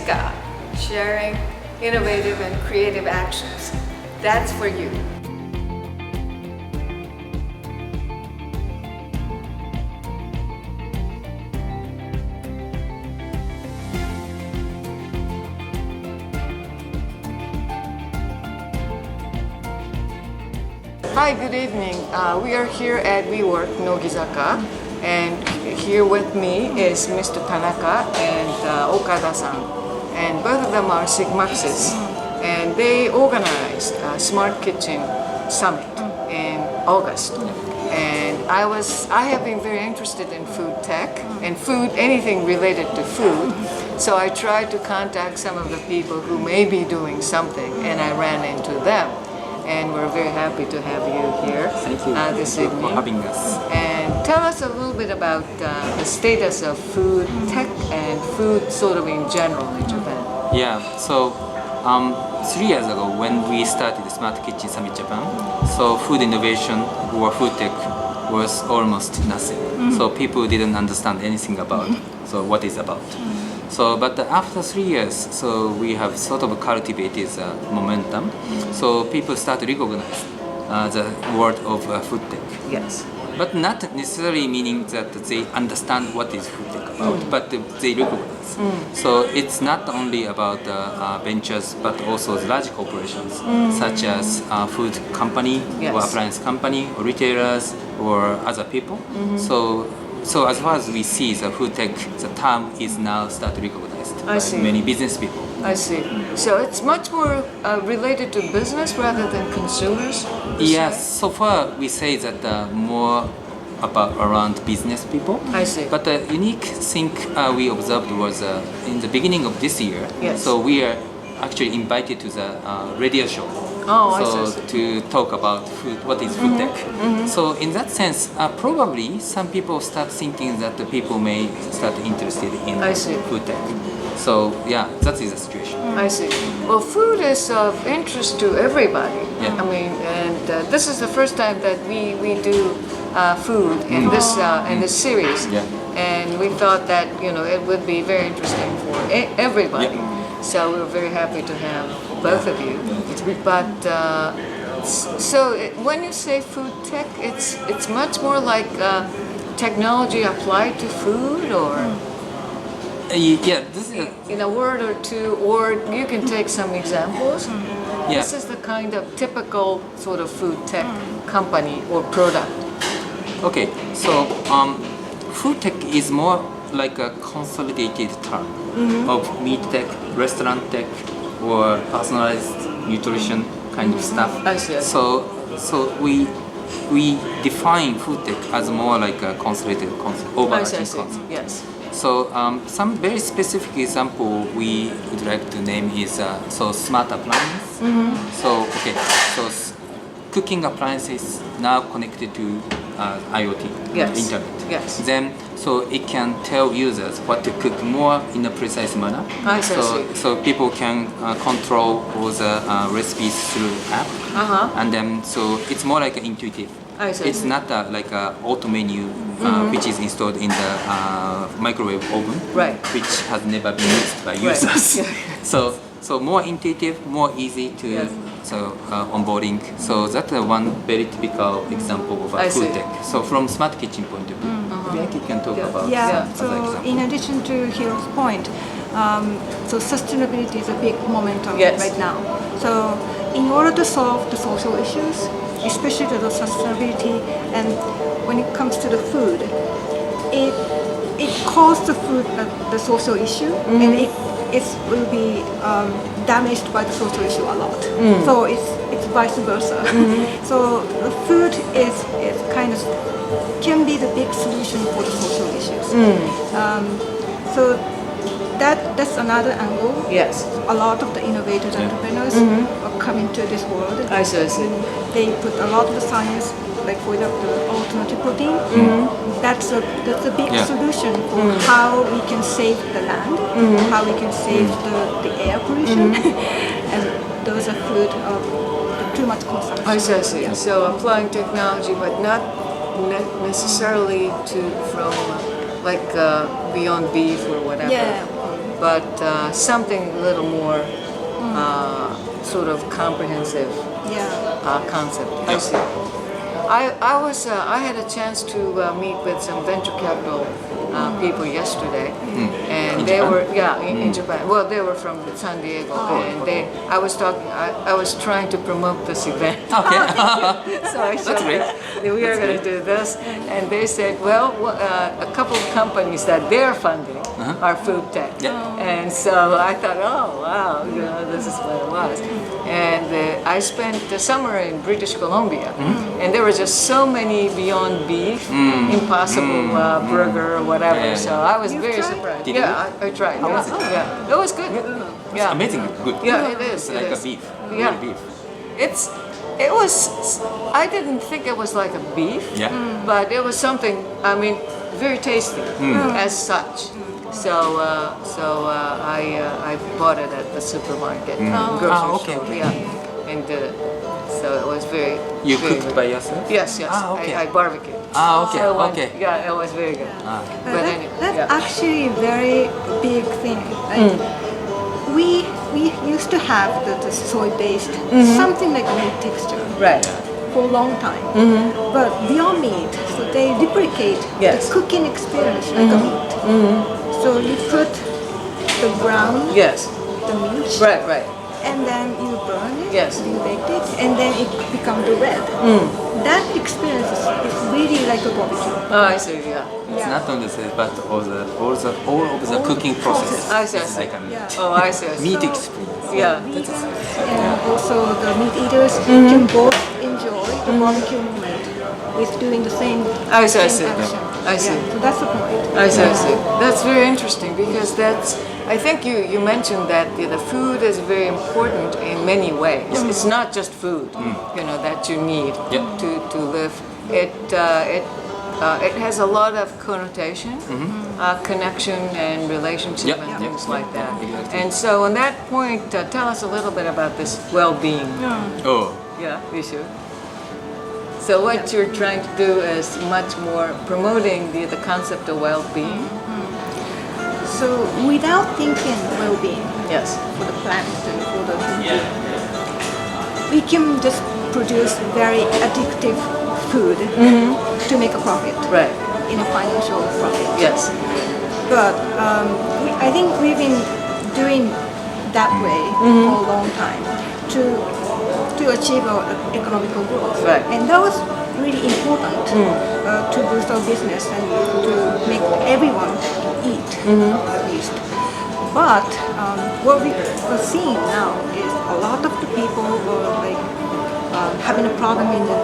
SINCA, sharing innovative and creative actions. That's for you. Hi, good evening. We are here at WeWork乃木坂, and here with me is Mr. Tanaka and Okada-san, and both of them are SIGMAXYZ, and they organized a Smart Kitchen Summit in August. And I have been very interested in food tech and food, anything related to food. So I tried to contact some of the people who may be doing something, and I ran into them. And we're very happy to have you here. Thank you. This evening. For having us. And tell us a little bit about the status of food tech and food sort of in general in Japan. Yeah, so 3 years ago when we started the Smart Kitchen Summit Japan, so food innovation or food tech was almost nothing. So people didn't understand anything about so what it's about. So, but after 3 years, so we have sort of cultivated momentum. So people start to recognize the word of food tech. Yes. But not necessarily meaning that they understand what is food tech about, but they recognize. So it's not only about ventures, but also the large corporations, such as food company, or appliance company, or retailers, or other people. So as far as we see, the food tech, the term is now started recognized by many business people. I see. So it's much more related to business rather than consumers? Yes, so far we say that more about around business people. I see. But the unique thing we observed was in the beginning of this year, so we are actually invited to the radio show. To talk about food, what is food tech. So in that sense, probably some people start thinking that the people may start interested in food tech. So yeah, that is the situation. I see. Well, food is of interest to everybody. Yeah. I mean, and this is the first time that we do food in this series. Yeah. And we thought that it would be very interesting for everybody. Yeah. So we were very happy to have both of you. But so when you say food tech, it's much more like technology applied to food, or yeah, this is in a word or two, or you can take some examples. Yeah. This is the kind of typical sort of food tech company or product. Okay. So food tech is more like a consolidated term of meat tech, restaurant tech, or personalized nutrition kind of stuff. I see. So we define food tech as more like a consolidated concept, overarching concept. Yes. So some very specific example we would like to name is so smart appliance. So cooking appliances now connected to IoT, internet. Yes. Then so it can tell users what to cook more in a precise manner. So people can control all the recipes through app. And then so it's more like intuitive. It's not like a auto menu which is installed in the microwave oven, which has never been used by users. So more intuitive, more easy to onboarding. So that's one very typical example of a food tech. So from smart kitchen point of view, maybe I can talk about other so example. in addition to Hiro's point, so sustainability is a big momentum right now. So in order to solve the social issues, especially the sustainability, and when it comes to the food, it calls the food the social issue, and it will be damaged by the social issue a lot. So it's vice versa. So the food is kind of can be the big solution for the social issues. So that's another angle. Yes. A lot of the innovators, entrepreneurs are coming to this world. I see. They put a lot of the science, like for example, the alternative protein. That's a big solution for how we can save the land, how we can save the air pollution, and those are food of too much consumption. I see. So applying technology, but not necessarily from like Beyond Beef or whatever. but something a little more sort of comprehensive concept. I see. I had a chance to meet with some venture capital people yesterday, and they were in Japan. Well, they were from San Diego, and I was trying to promote this event. Okay. So I showed them we are going to do this, and they said, well, a couple of companies that they're funding are food tech, and so I thought, oh wow, this is what it was. And I spent the summer in British Columbia, and there were just so many Beyond Beef, Impossible Burger or whatever. So I was very surprised. I tried. How was it? Yeah, it was good. It's amazing good. Yeah, it is. It's like a beef. Yeah. Real beef. It was. I didn't think it was like a beef. Yeah. But it was something. I mean, very tasty as such. So I bought it at the supermarket, grocery store. Yeah, and so it was very. You very cooked good. by yourself? Yes. Okay. I barbecued. Okay. So Okay. Yeah, it was very good. But anyway, That's actually a very big thing. Like, we used to have the soy-based, something like meat texture. Right. For a long time. But Beyond Meat, so they replicate the cooking experience like a meat. So you put the brown, the meat, Right. and then you burn it, Yes. you bake it, and then it becomes the red. That experience is really like a barbecue. Oh, I see. Yeah. It's not only this, but all of the cooking process. I see. It's like a meat. Oh, I see. Meat experience. Yeah. And also the meat eaters can both enjoy the barbecue moment with doing the same, I see. same action. I see. Yeah, so that's the point. I see. That's very interesting because I think you mentioned that the food is very important in many ways. It's not just food, that you need to live. It has a lot of connotation, connection, and relationship and things like that. Exactly. And so, on that point, tell us a little bit about this well-being. Oh. Yeah, you should. So what you're trying to do is much more promoting the concept of well-being. So without thinking well-being Yes. for the planet and for the people, we can just produce very addictive food to make a profit, Right. in a financial profit. Yes. But I think we've been doing that way for a long time to achieve our economical growth. Right. And that was really important to boost our business and to make everyone eat at least. But what we are seeing now is a lot of the people were like having a problem in the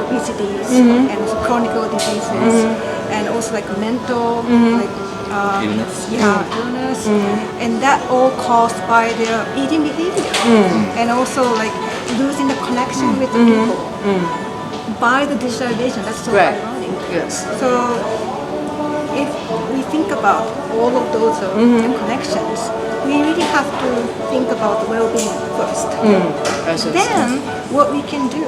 obesities and also chronic diseases and also like mental like Illness. illness, and that all caused by their eating behavior and also like losing the connection with the people by the digitalization. That's so ironic. Yes. So if we think about all of those connections, we really have to think about well-being first. Then what we can do,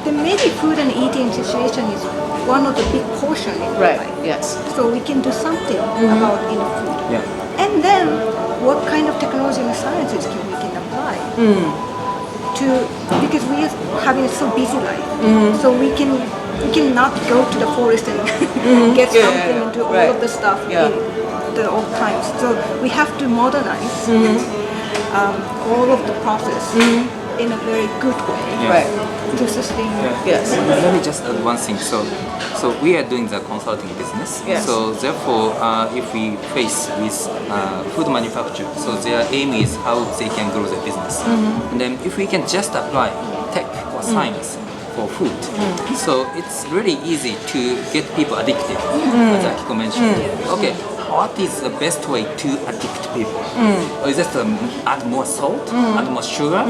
then maybe food and eating situation is one of the big portion in Right. life. Yes. So we can do something about in food. Yeah. And then what kind of technology and sciences we can apply to, because we are having a so busy life, so we cannot go to the forest and get something and do all of the stuff in the old times. So we have to modernize all of the process in a very good way Right. to sustain. Yes. Let me just add one thing. So we are doing the consulting business. Yes. So therefore, if we face with food manufacturer, so their aim is how they can grow their business. And then if we can just apply tech or science for food, so it's really easy to get people addicted, as Akiko mentioned. Okay, what is the best way to addict people? Or is it add more salt, add more sugar?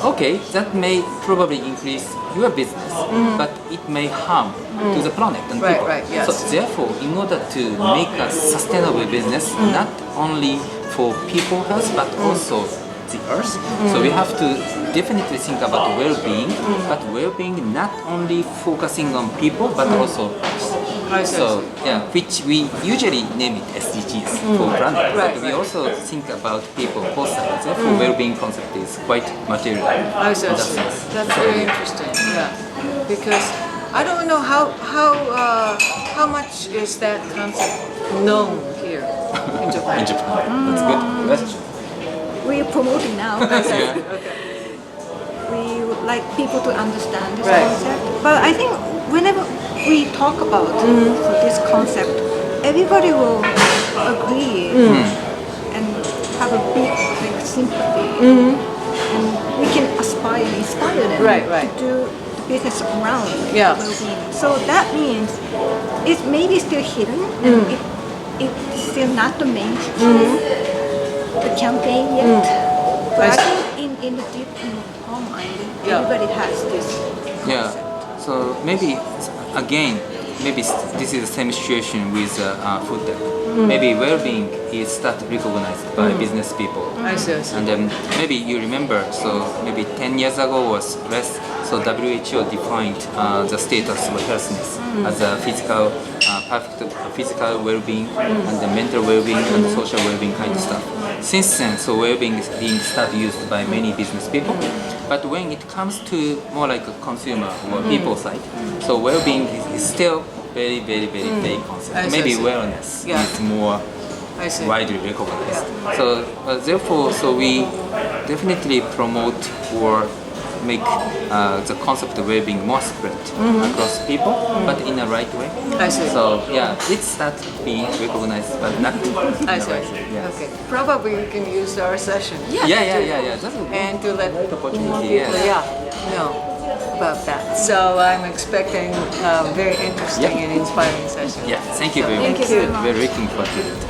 Okay, that may probably increase your business, but it may harm to the planet and people. Right, yes. So therefore, in order to make a sustainable business, not only for people health, but also the earth, so we have to definitely think about well-being, but well-being not only focusing on people, but also earth. I see. So yeah, which we usually name it SDGs for branding, Right, but we right. also think about people personally. Therefore, well-being concept is quite material. I see. in that sense. That's very interesting. Yeah, because I don't know how much is that concept known here in Japan. In Japan, that's good question. We're promoting now. Yeah. We would like people to understand this Right. concept. But I think whenever we talk about this concept, everybody will agree and have a big sympathy. And we can aspire and inspire them Right. to do the business around Yeah. well-being. So that means it's maybe still hidden and it's still not the main the campaign yet. But I think in the deep in our mind, everybody has this Yeah. concept. So maybe again, maybe this is the same situation with food tech. Maybe well-being is started recognized by business people. I see. I see. And then maybe you remember, so maybe 10 years ago was less, so WHO defined the status of healthiness as a physical, perfect physical well-being and the mental well-being and social well-being kind of stuff. Since then, so well-being is being started used by many business people. But when it comes to more like a consumer or people side, so well-being is still very vague concept. I see, Maybe I see. wellness Yeah. is more I see. widely recognized. So therefore, so we definitely promote or make the concept of well-being more spread across people, but in a right way. I see. So yeah, it starts being recognized, but not in I a see. right way. Yes. Okay. Probably we can use our session. Yeah. That's a And to let great opportunity. more people, Yes. know about that. So I'm expecting a very interesting Yeah. and inspiring session. Yeah. Thank you very Thank much. you very much. Very looking forward to it.